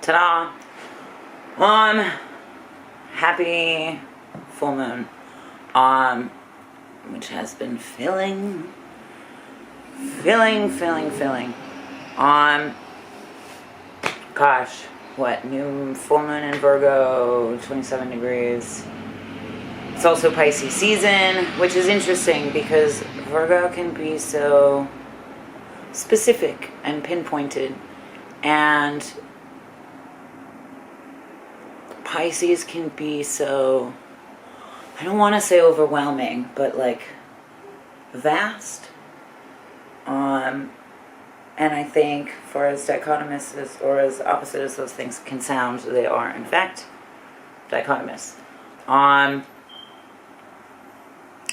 Ta-da! Happy full moon. Which has been filling. Gosh, what? New full moon in Virgo, 27 degrees. It's also Pisces season, which is interesting because Virgo can be so specific and pinpointed, and Pisces can be so, I don't want to say overwhelming, but like vast. And I think for as dichotomous or as opposite as those things can sound, they are in fact dichotomous.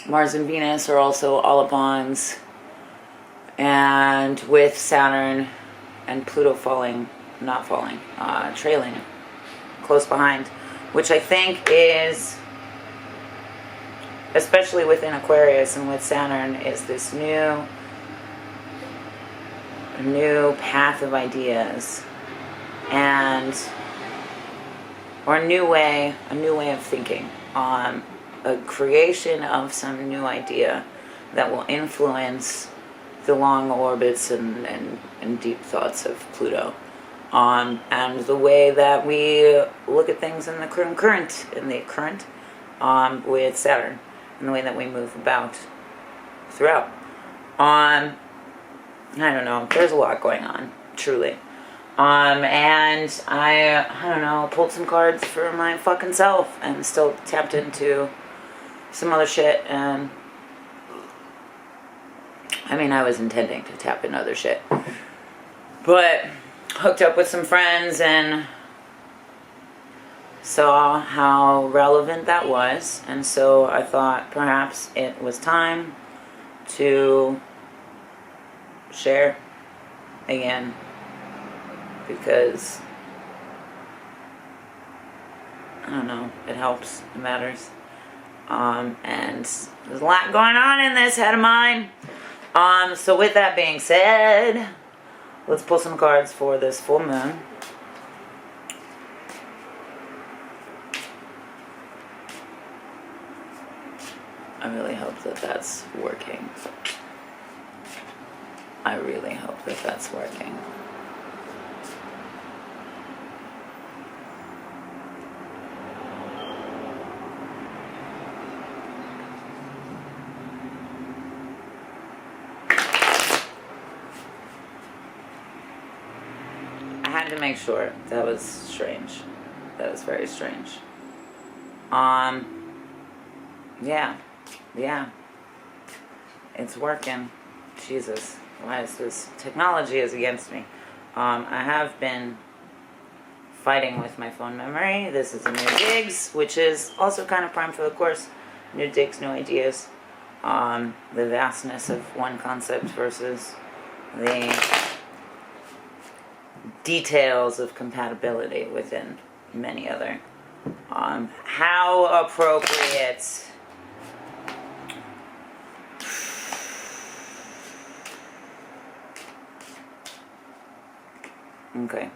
Mars and Venus are also Olipons, and with Saturn and Pluto trailing close behind, which I think is, especially within Aquarius and with Saturn, is this new path of ideas, or a new way of thinking, a creation of some new idea that will influence the long orbits and deep thoughts of Pluto, and the way that we look at things in the current with Saturn, and the way that we move about throughout. I don't know. There's a lot going on, truly. And I don't know, pulled some cards for my fucking self and still tapped into some other shit. And I mean, I was intending to tap into other shit, but hooked up with some friends and saw how relevant that was. And so I thought perhaps it was time to share again, because I don't know, it helps, it matters, and there's a lot going on in this head of mine. So with that being said, let's pull some cards for this full moon. I really hope that that's working. I really hope that that's working. I had to make sure. That was strange. That was very strange. Yeah. It's working. Jesus. Why is this? Technology is against me. I have been fighting with my phone memory. This is a new digs, which is also kind of prime for the course. New digs, new ideas. The vastness of one concept versus the details of compatibility within many other. How appropriate. Okay.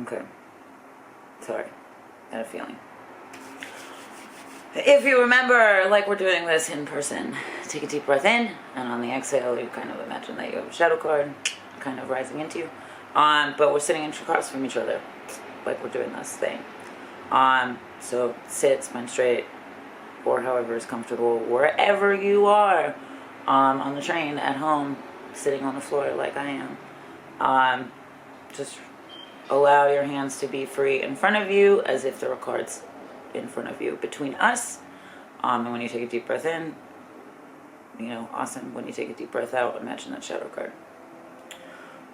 Okay. Sorry. I had a feeling. If you remember, like we're doing this in person, take a deep breath in, and on the exhale, you kind of imagine that you have a shadow card kind of rising into you. But we're sitting across from each other, like we're doing this thing. So sit, spine straight, or however is comfortable, wherever you are, on the train, at home, sitting on the floor like I am. Just allow your hands to be free in front of you, as if there were cards in front of you between us. And when you take a deep breath in, awesome. When you take a deep breath out, imagine that shadow card.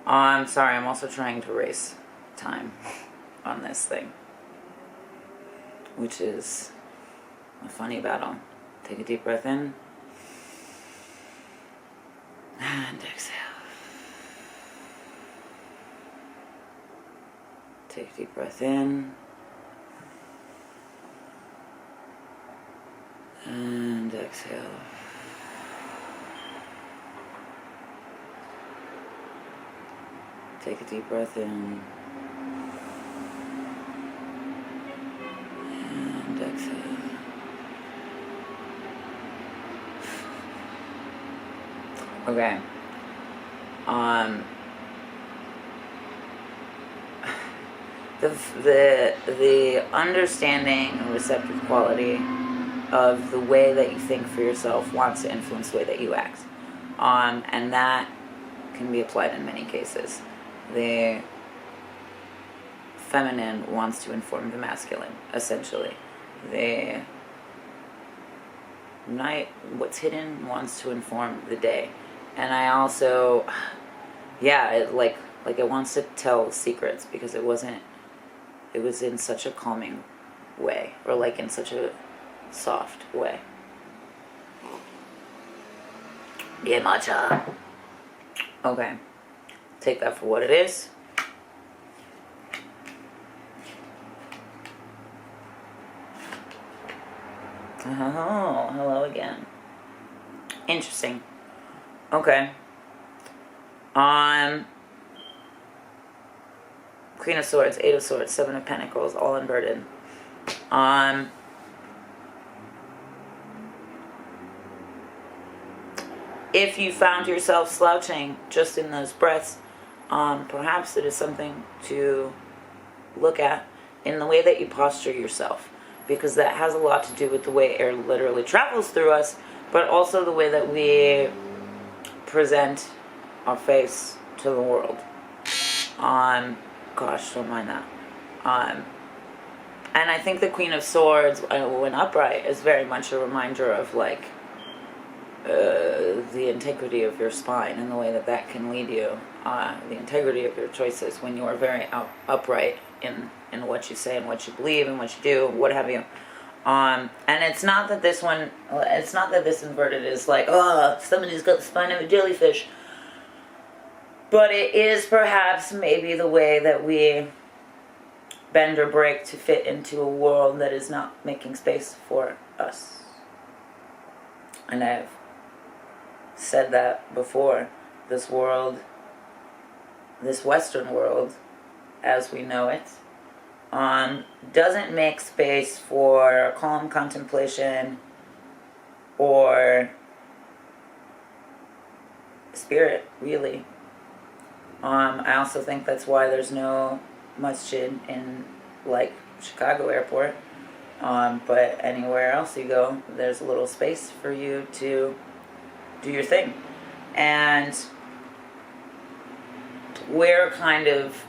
I'm sorry, I'm also trying to race time on this thing, which is a funny battle. Take a deep breath in. And exhale. Take a deep breath in. And exhale. Take a deep breath in. And exhale. Okay. The understanding and receptive quality of the way that you think for yourself wants to influence the way that you act. And that can be applied in many cases. The feminine wants to inform the masculine, essentially. The night, what's hidden, wants to inform the day. And I also, it wants to tell secrets because it was in such a calming way, or like in such a soft way. Yeah, matcha. Okay. Take that for what it is. Oh, hello again. Interesting. Okay. Queen of Swords, Eight of Swords, Seven of Pentacles, all inverted. If you found yourself slouching just in those breaths, perhaps it is something to look at in the way that you posture yourself, because that has a lot to do with the way air literally travels through us, but also the way that we present our face to the world. Gosh, don't mind that. And I think the Queen of Swords, when upright, is very much a reminder of like the integrity of your spine and the way that that can lead you, the integrity of your choices when you are very upright in what you say and what you believe and what you do, what have you. And it's not that this inverted is like, oh, somebody's got the spine of a jellyfish. But it is perhaps maybe the way that we bend or break to fit into a world that is not making space for us. And I've said that before. This world, this Western world, as we know it, doesn't make space for calm contemplation or spirit, really. I also think that's why there's no masjid in, like, Chicago airport. But anywhere else you go, there's a little space for you to do your thing. And we're kind of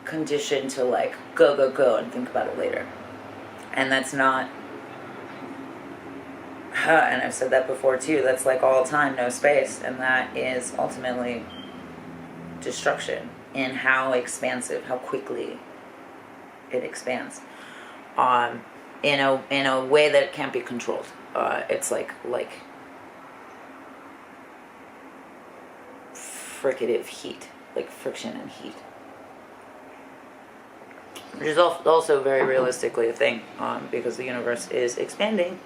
conditioned to, like, go and think about it later. And that's not, and I've said that before too, that's like all time, no space. And that is ultimately destruction in how expansive, how quickly it expands. In a way that it can't be controlled. It's like fricative heat, like friction and heat, which is also very realistically a thing, because the universe is expanding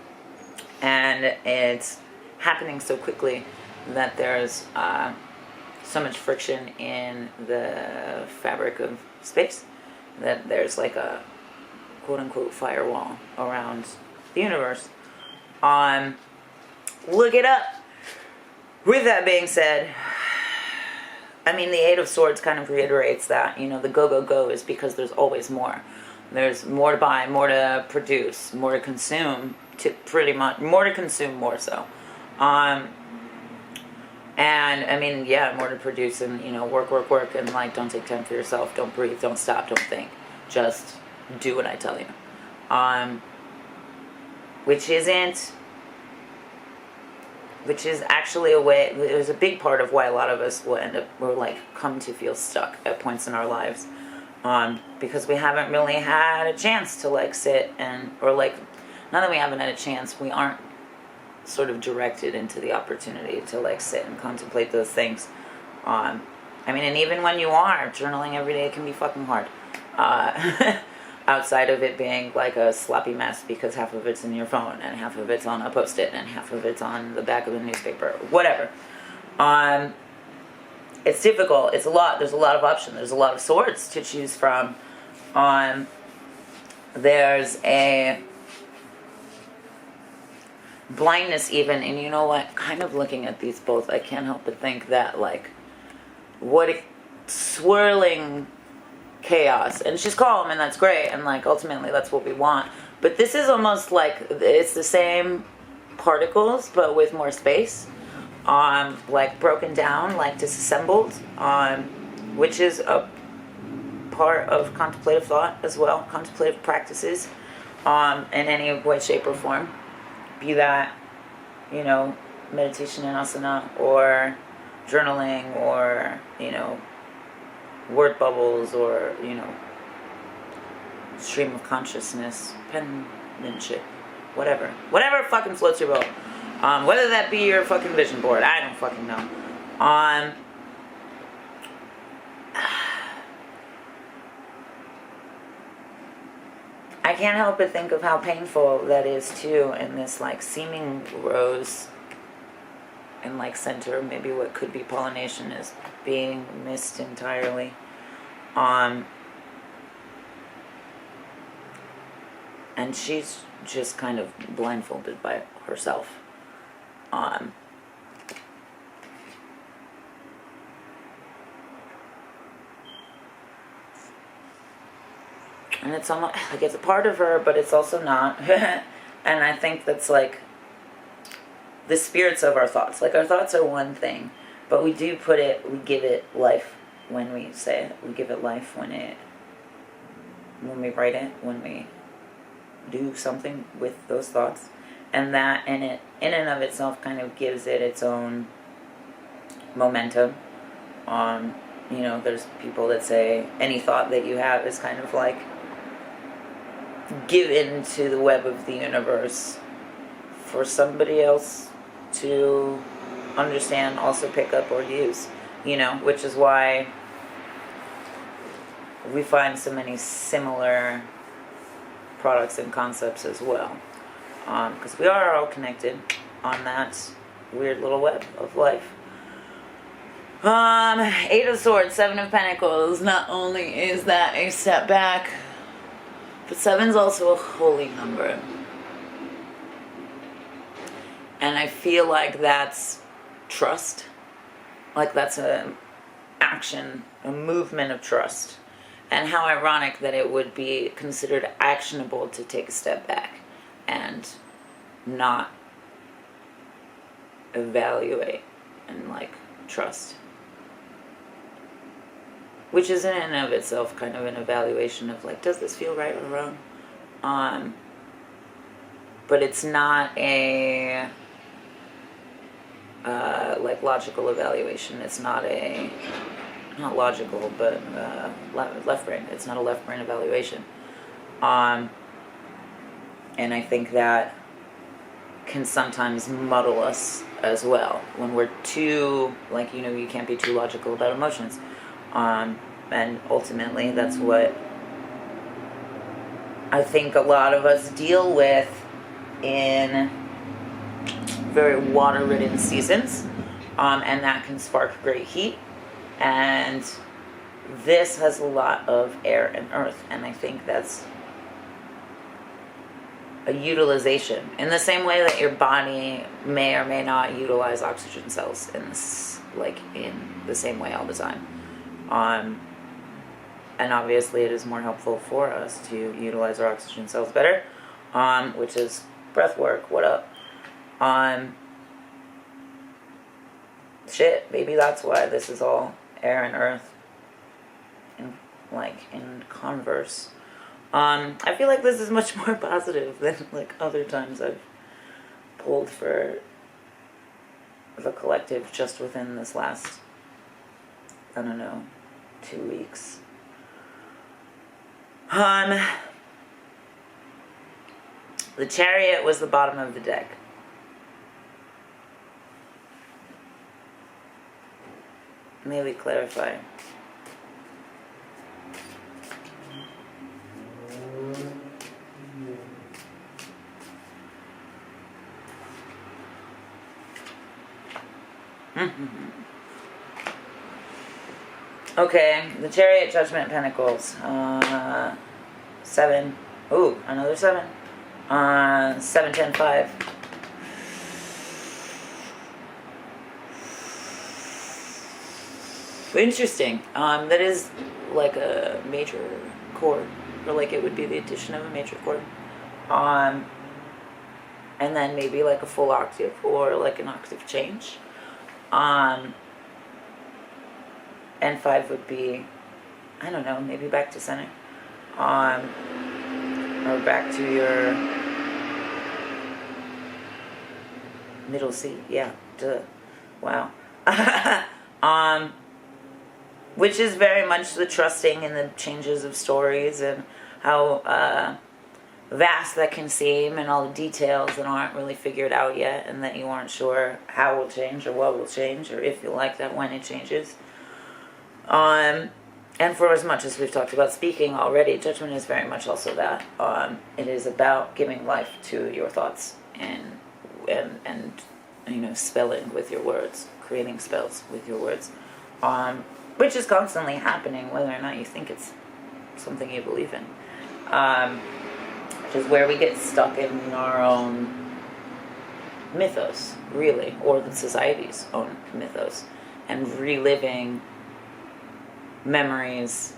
and it's happening so quickly that there's so much friction in the fabric of space that there's like a quote-unquote firewall around the universe. Look it up. With that being said, I mean, the Eight of Swords kind of reiterates that, the go is because there's always more. There's more to buy, more to produce, more to consume, more to consume more so. And I mean, more to produce and, work and like, don't take time for yourself, don't breathe, don't stop, don't think. Just do what I tell you. Which is actually a way, it was a big part of why a lot of us will come to feel stuck at points in our lives. Because we haven't really had a chance to like sit not that we haven't had a chance, we aren't sort of directed into the opportunity to like sit and contemplate those things. I mean, and even when you are journaling every day, it can be fucking hard. Outside of it being like a sloppy mess because half of it's in your phone and half of it's on a post-it and half of it's on the back of a newspaper, whatever. It's difficult. It's a lot. There's a lot of options. There's a lot of swords to choose from. There's a blindness even, and you know what? Kind of looking at these both, I can't help but think that like, what a swirling chaos, and she's calm, and that's great, and like ultimately that's what we want. But this is almost like it's the same particles, but with more space. Like broken down, like disassembled, which is a part of contemplative thought as well, contemplative practices, in any way, shape, or form. Be that, you know, meditation and asana, or journaling, or, you know, word bubbles, or, you know, stream of consciousness, penmanship, whatever fucking floats your boat. Whether that be your fucking vision board, I don't fucking know. I can't help but think of how painful that is too, in this like seeming rose and like center, maybe what could be pollination is being missed entirely. And she's just kind of blindfolded by herself. And it's almost like it's a part of her, but it's also not. And I think that's like the spirits of our thoughts. Like, our thoughts are one thing, but we do put it, we give it life when we say it. We give it life when we write it, when we do something with those thoughts. And that in and of itself kind of gives it its own momentum. You know, there's people that say any thought that you have is kind of like given to the web of the universe for somebody else to understand, also pick up, or use. You know, which is why we find so many similar products and concepts as well. Because we are all connected on that weird little web of life. Eight of Swords, Seven of Pentacles. Not only is that a step back, but seven's also a holy number. And I feel like that's trust. Like that's an action, a movement of trust. And how ironic that it would be considered actionable to take a step back and not evaluate and like trust, which is in and of itself kind of an evaluation of like, does this feel right or wrong? But it's not a like logical evaluation. It's not logical, but left brain. It's not a left brain evaluation. And I think that can sometimes muddle us as well when we're too, like, you know, you can't be too logical about emotions. And ultimately that's what I think a lot of us deal with in very water-ridden seasons. And that can spark great heat. And this has a lot of air and earth. And I think that's a utilization in the same way that your body may or may not utilize oxygen cells in this, like in the same way all the time. And obviously it is more helpful for us to utilize our oxygen cells better, which is breath work. What up? Shit, maybe that's why this is all air and earth in converse. I feel like this is much more positive than like other times I've pulled for the collective just within this last, I don't know, 2 weeks. The Chariot was the bottom of the deck. May we clarify. Okay, the Chariot, Judgment, Pentacles. 7. Ooh, another 7. 7, 10, 5. Interesting. That is like a major chord, or like it would be the addition of a major chord. And then maybe like a full octave or like an octave change. And 5 would be, I don't know, maybe back to center. Or back to your middle C. Yeah. Duh. Wow. Which is very much the trusting in the changes of stories and how vast that can seem, and all the details that aren't really figured out yet, and that you aren't sure how it will change or what will change, or if you like that when it changes. And for as much as we've talked about speaking already, Judgment is very much also that. It is about giving life to your thoughts and you know, spelling with your words, creating spells with your words, which is constantly happening, whether or not you think it's something you believe in. Which is where we get stuck in our own mythos, really, or the society's own mythos, and reliving memories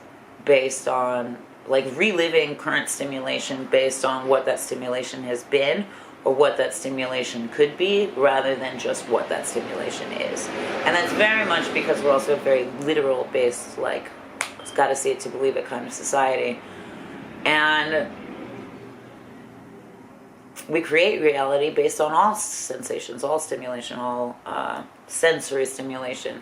based on, like, reliving current stimulation based on what that stimulation has been or what that stimulation could be, rather than just what that stimulation is. And that's very much because we're also a very literal based, like, it's got to see it to believe it kind of society. And we create reality based on all sensations, all stimulation, all sensory stimulation,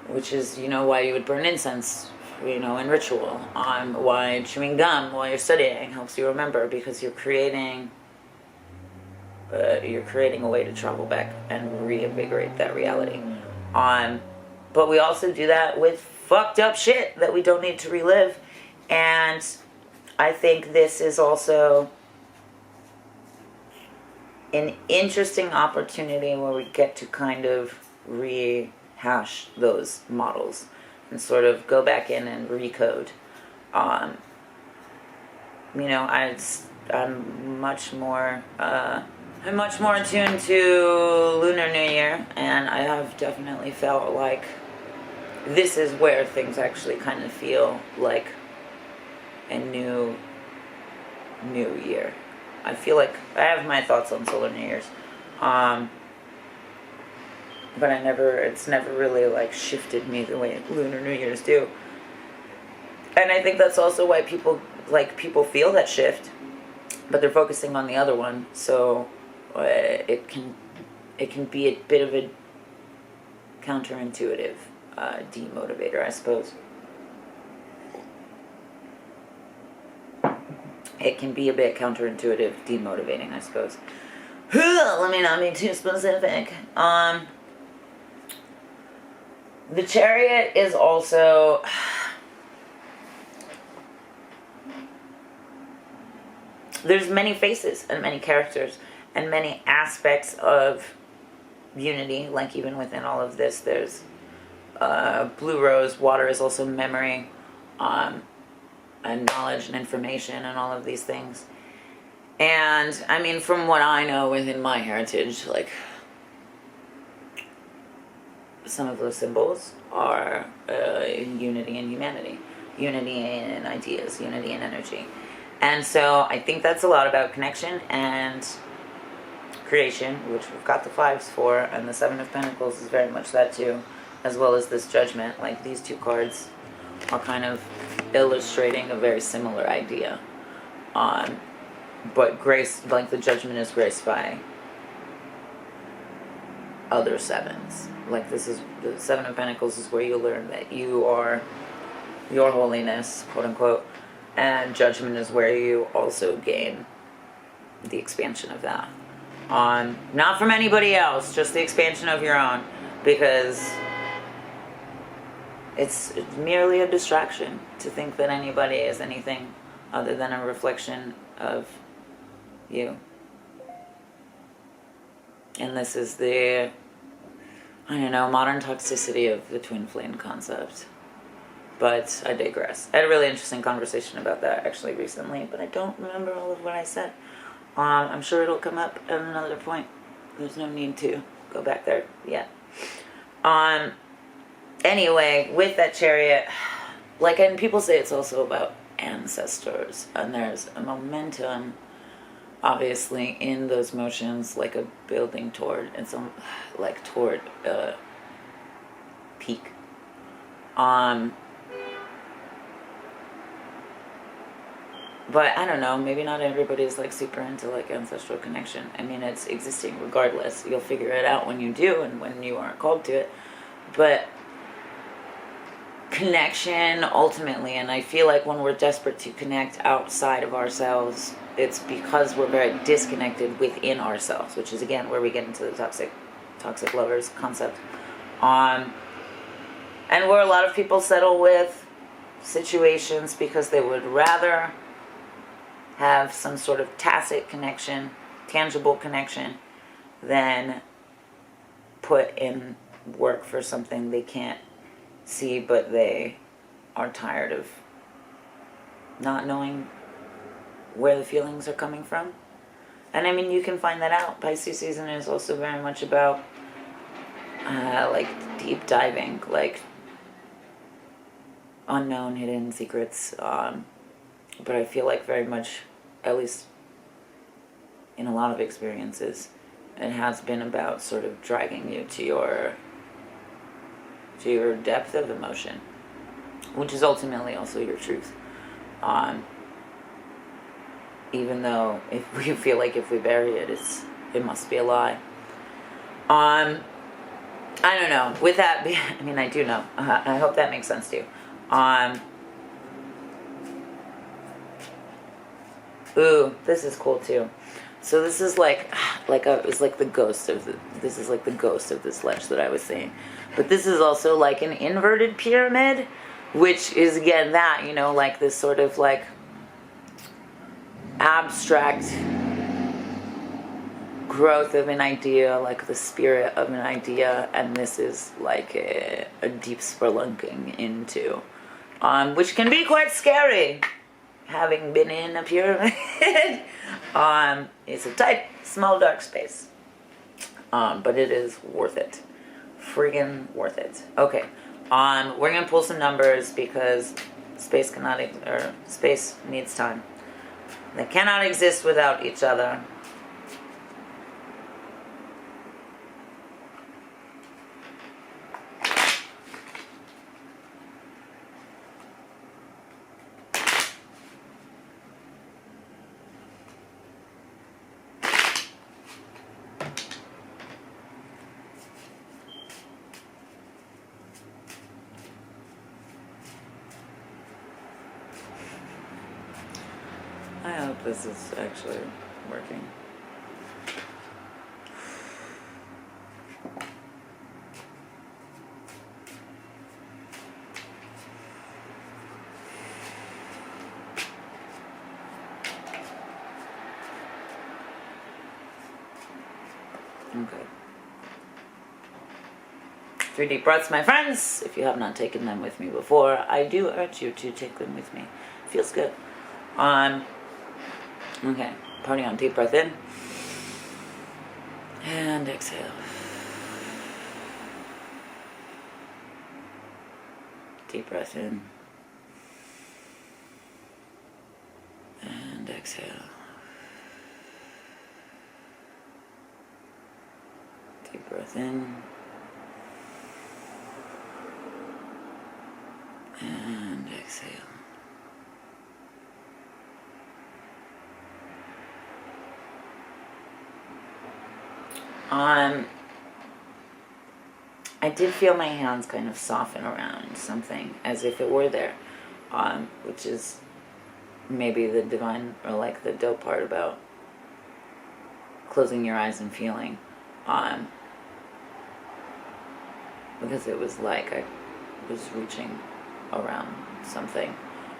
which is, you know, why you would burn incense, you know, in ritual. Why chewing gum while you're studying helps you remember, because you're creating a way to travel back and reinvigorate that reality. But we also do that with fucked up shit that we don't need to relive. And I think this is also an interesting opportunity where we get to kind of rehash those models and sort of go back in and recode. You know, I'm much more attuned to Lunar New Year, and I have definitely felt like this is where things actually kind of feel like a new year. I feel like I have my thoughts on solar New Year's, but it's never really like shifted me the way Lunar New Year's do. And I think that's also why people feel that shift, but they're focusing on the other one. So it can be a bit of a counterintuitive demotivator, I suppose. It can be a bit counterintuitive, demotivating, I suppose. Let me not be too specific. The Chariot is also... There's many faces and many characters and many aspects of unity. Like, even within all of this, there's blue rose. Water is also memory. And knowledge and information and all of these things. And I mean, from what I know within my heritage, like, some of those symbols are unity and humanity, unity in ideas, unity in energy. And so I think that's a lot about connection and creation, which we've got the 5s for, and the 7 of Pentacles is very much that too, as well as this Judgment. Like, these two cards are kind of illustrating a very similar idea. But grace, like, the Judgment is graced by other 7s. Like, this is the 7 of Pentacles is where you learn that you are your holiness, quote unquote, and Judgment is where you also gain the expansion of that. Not from anybody else, just the expansion of your own, because it's merely a distraction to think that anybody is anything other than a reflection of you. And this is the, I don't know, modern toxicity of the twin flame concept. But I digress. I had a really interesting conversation about that actually recently, but I don't remember all of what I said. I'm sure it'll come up at another point. There's no need to go back there yet. Anyway, with that Chariot, like, and people say it's also about ancestors, and there's a momentum, obviously, in those motions, like a building toward, and some, like, toward a peak. But I don't know, maybe not everybody's like super into like ancestral connection. I mean, it's existing regardless. You'll figure it out when you do and when you aren't called to it. But connection ultimately, and I feel like when we're desperate to connect outside of ourselves, it's because we're very disconnected within ourselves, which is again where we get into the toxic lovers concept. And where a lot of people settle with situations because they would rather have some sort of tacit connection, tangible connection, than put in work for something they can't see, but they are tired of not knowing where the feelings are coming from. And I mean, you can find that out. Pisces season is also very much about like deep diving, like unknown hidden secrets. But I feel like very much, at least in a lot of experiences, it has been about sort of dragging you to your depth of emotion, which is ultimately also your truth. Even though if we feel like if we bury it, it must be a lie. I don't know. With that, I mean, I do know. I hope that makes sense to you. Ooh, this is cool too. So this is it's like the ghost of this is like the ghost of this ledge that I was saying. But this is also like an inverted pyramid, which is again that, you know, like this sort of like abstract growth of an idea, like the spirit of an idea, and this is like a deep spelunking into, which can be quite scary. Having been in a pyramid, it's a tight, small, dark space, but it is worth it, friggin' worth it. Okay, we're gonna pull some numbers because space needs time. They cannot exist without each other. I hope this is actually working. Okay. 3 deep breaths, my friends. If you have not taken them with me before, I do urge you to take them with me. It feels good. Okay, party on. Deep breath in. And exhale. Deep breath in. And exhale. Deep breath in. And exhale. I did feel my hands kind of soften around something as if it were there, which is maybe the divine or like the dope part about closing your eyes and feeling, because it was like was reaching around something.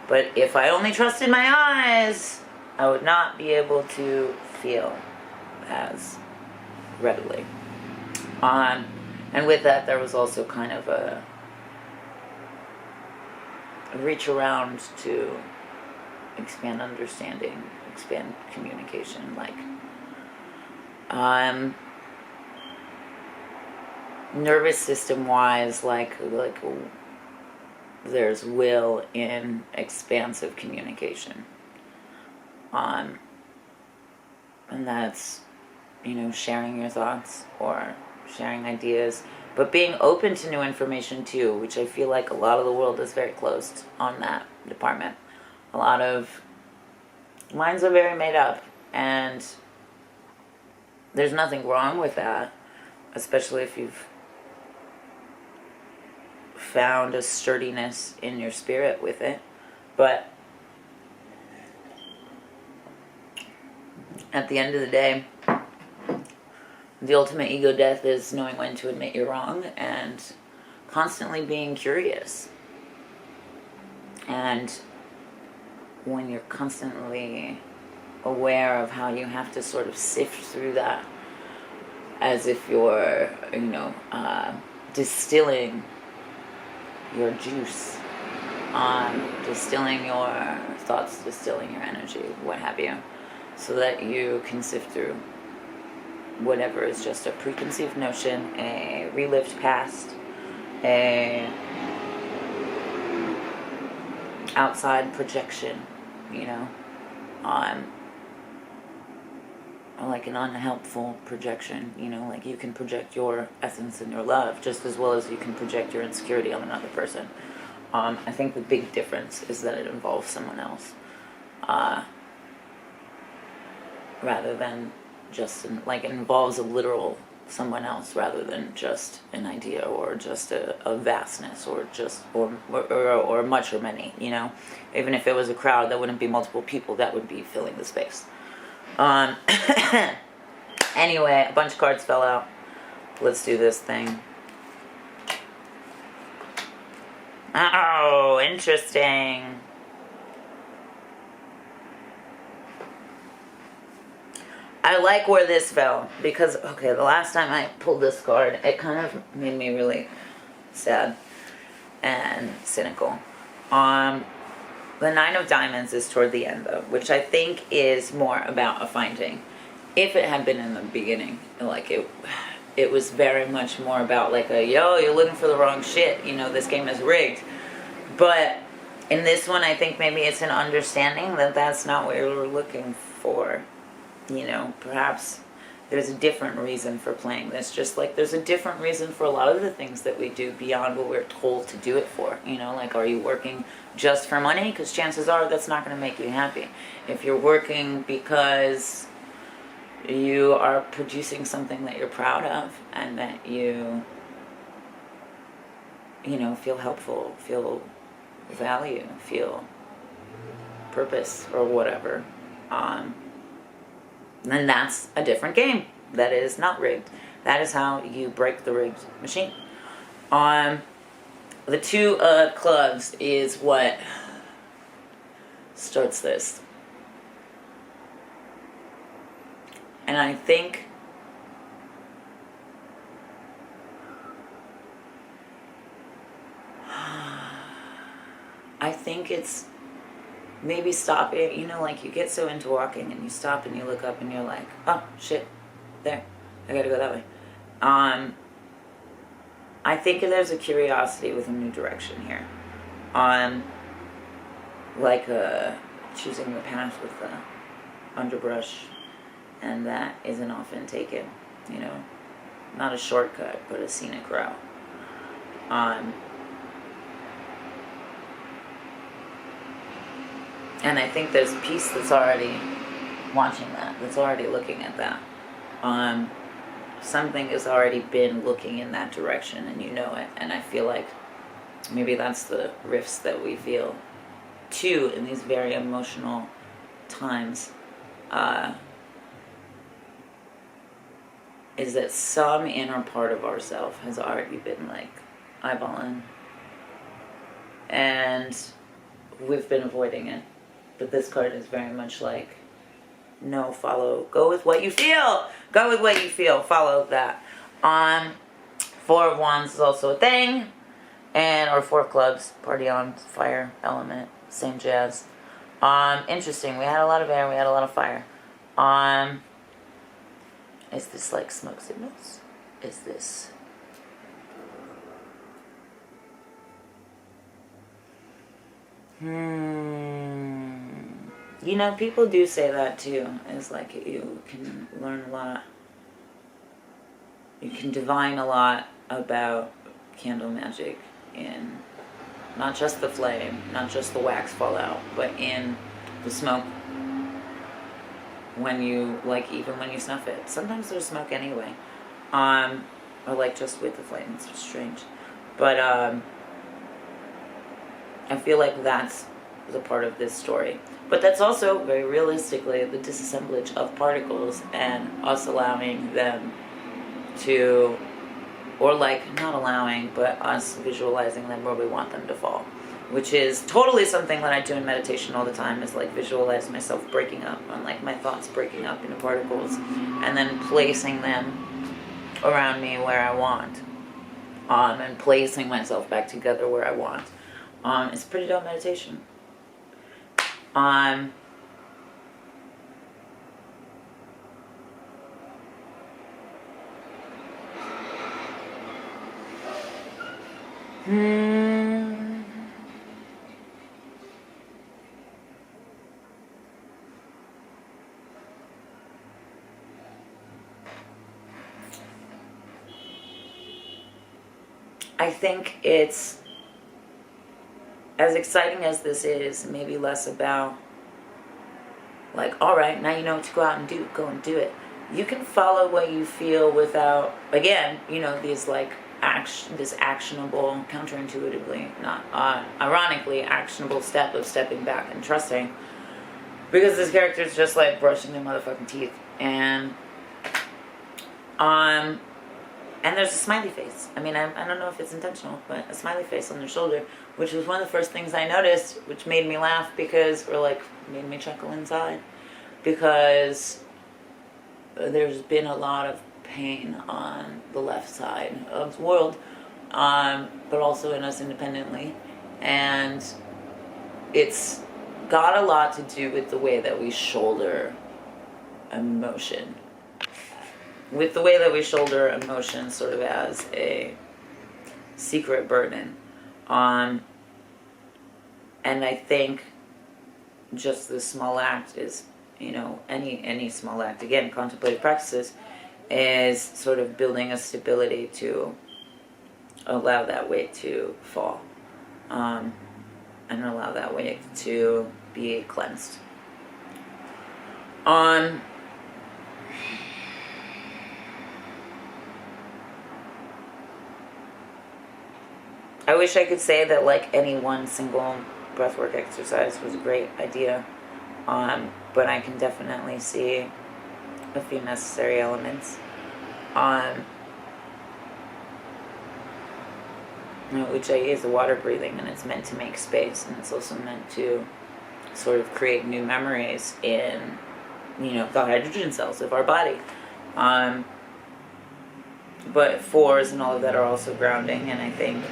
But if I only trusted my eyes, I would not be able to feel as readily. And with that, there was also kind of a reach around to expand understanding, expand communication, like nervous system wise, like there's will in expansive communication. And that's, sharing your thoughts or sharing ideas, but being open to new information too, which I feel like a lot of the world is very closed on that department. A lot of minds are very made up, and there's nothing wrong with that, especially if you've found a sturdiness in your spirit with it. But at the end of the day, the ultimate ego death is knowing when to admit you're wrong and constantly being curious. And when you're constantly aware of how you have to sort of sift through that as if you're, distilling your juice, distilling your thoughts, distilling your energy, what have you, so that you can sift through whatever is just a preconceived notion, a relived past, a outside projection, like an unhelpful projection, like you can project your essence and your love just as well as you can project your insecurity on another person. I think the big difference is that it involves someone else, rather than just it involves a literal someone else rather than just an idea or just a vastness or just or much or many. Even if it was a crowd, that wouldn't be multiple people, that would be filling the space. Anyway, a bunch of cards fell out. Let's do this thing. Oh, interesting. I like where this fell because, the last time I pulled this card, it kind of made me really sad and cynical. The Nine of Diamonds is toward the end, though, which I think is more about a finding. If it had been in the beginning, it was very much more about you're looking for the wrong shit, this game is rigged. But in this one, I think maybe it's an understanding that that's not what we're looking for. Perhaps there's a different reason for playing this, just like there's a different reason for a lot of the things that we do beyond what we're told to do it for. Are you working just for money? Because chances are that's not going to make you happy. If you're working because you are producing something that you're proud of and that you feel helpful, feel value, feel purpose or whatever, then that's a different game. That is not rigged. That is how you break the rigged machine. The Two of Clubs is what starts this. And I think it's maybe stop it, you get so into walking and you stop and you look up and you're like, oh shit, there, I gotta go that way. I think there's a curiosity with a new direction here. Choosing the path with the underbrush, and that isn't often taken, not a shortcut, but a scenic route. And I think there's peace that's already watching that, that's already looking at that. Something has already been looking in that direction, and you know it. And I feel like maybe that's the rifts that we feel, too, in these very emotional times. Is that some inner part of ourself has already been eyeballing and we've been avoiding it. But this card is very much like, no, go with what you feel. Go with what you feel. Follow that. Four of Wands is also a thing. Or Four of Clubs. Party on. Fire element. Same jazz. Interesting. We had a lot of air. We had a lot of fire. Is this like smoke signals? Is this... You know, people do say that too. It's like you can learn a lot. You can divine a lot about candle magic in not just the flame, not just the wax fallout, but in the smoke. When you, like, even when you snuff it. Sometimes there's smoke anyway. Or like just with the flame. It's just strange. But I feel like that's the part of this story. But that's also, very realistically, the disassemblage of particles and us allowing them to, or like, not allowing, but us visualizing them where we want them to fall. Which is totally something that I do in meditation all the time, is like visualize myself breaking up, and like my thoughts breaking up into particles, and then placing them around me where I want. And placing myself back together where I want. It's pretty dope meditation. I think it's, as exciting as this is, maybe less about like, all right, now you know what to go out and do, go and do it. You can follow what you feel without, again, you know, these like this actionable, counterintuitively, not ironically actionable step of stepping back and trusting, because this character is just like brushing their motherfucking teeth, and there's a smiley face. I mean, I don't know if it's intentional, but a smiley face on their shoulder, which was one of the first things I noticed, which made me laugh or like made me chuckle inside, because there's been a lot of pain on the left side of the world, but also in us independently, and it's got a lot to do with the way that we shoulder emotion. With the way that we shoulder emotion sort of as a secret burden. And I think just this small act is, you know, any small act, again, contemplative practices, is sort of building a stability to allow that weight to fall. And allow that weight to be cleansed. I wish I could say that like any one single breathwork exercise was a great idea, but I can definitely see a few necessary elements. You know, Ujjayi is a water breathing, and it's meant to make space, and it's also meant to sort of create new memories in, you know, the hydrogen cells of our body. But fours and all of that are also grounding, and I think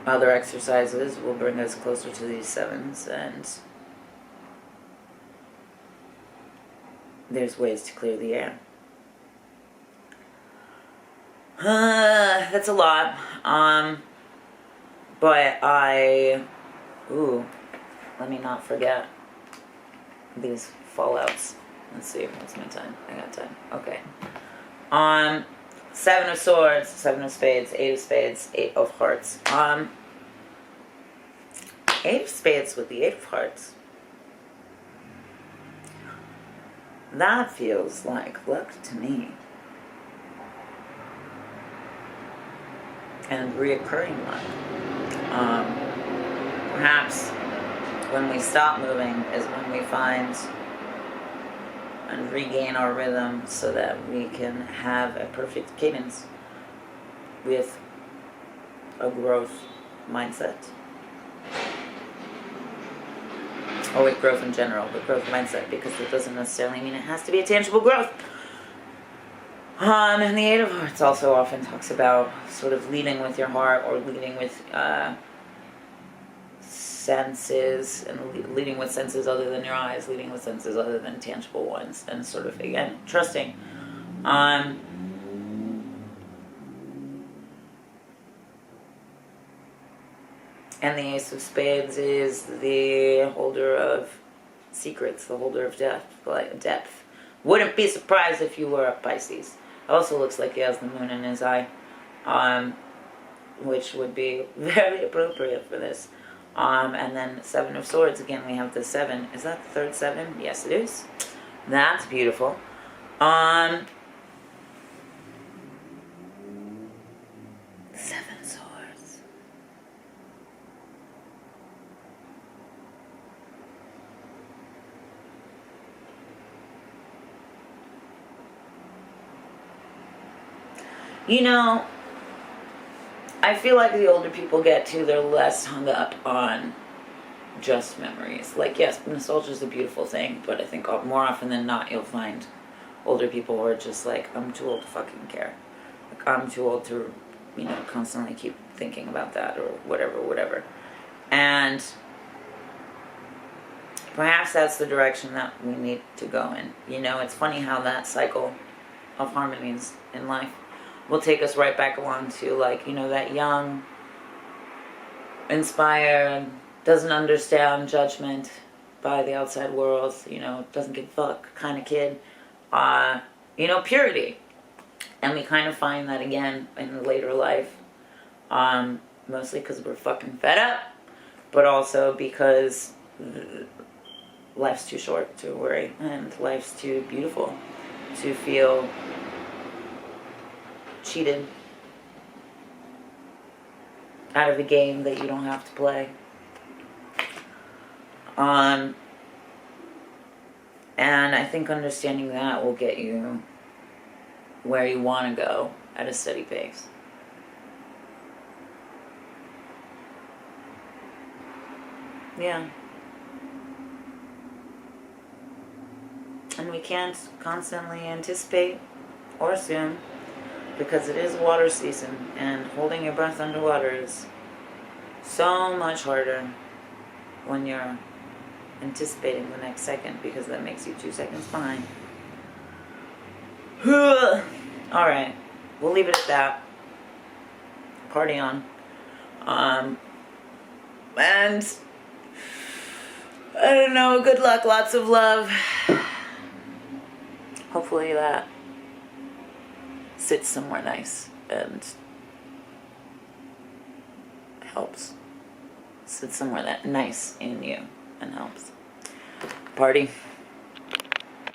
other exercises will bring us closer to these sevens, and there's ways to clear the air. That's a lot. But let me not forget these fallouts. Let's see, what's my time? I got time. Okay. Seven of Swords, Seven of Spades, Eight of Spades, Eight of Hearts. Eight of Spades with the Eight of Hearts. That feels like luck to me. And reoccurring luck. Perhaps when we stop moving is when we find and regain our rhythm, so that we can have a perfect cadence. with a growth mindset. Or with growth in general, with growth mindset, because it doesn't necessarily mean it has to be a tangible growth. And the Eight of Hearts also often talks about sort of leading with your heart, or leading with senses, and leading with senses other than your eyes, leading with senses other than tangible ones, and sort of, again, trusting. And the Ace of Spades is the holder of secrets, the holder of depth. Wouldn't be surprised if you were a Pisces. Also looks like he has the moon in his eye, which would be very appropriate for this. And then Seven of Swords, again, we have the 7. Is that the third 7? Yes, it is. That's beautiful. Seven Swords. You know, I feel like the older people get to, they're less hung up on just memories. Like, yes, nostalgia is a beautiful thing, but I think more often than not, you'll find older people who are just like, I'm too old to fucking care. Like, I'm too old to, constantly keep thinking about that, or whatever. And perhaps that's the direction that we need to go in. It's funny how that cycle of harmonies in life will take us right back along to, like, that young, inspired, doesn't understand judgment by the outside world, doesn't give a fuck kind of kid, purity. And we kind of find that again in later life, mostly because we're fucking fed up, but also because life's too short to worry, and life's too beautiful to feel cheated out of a game that you don't have to play. And I think understanding that will get you where you want to go at a steady pace. Yeah. And we can't constantly anticipate or assume, because it is water season, and holding your breath underwater is so much harder when you're anticipating the next second, because that makes you 2 seconds behind. Alright, we'll leave it at that. Party on. And I don't know, good luck, lots of love. Hopefully that sits somewhere nice and helps. Sits somewhere that nice in you and helps. Party.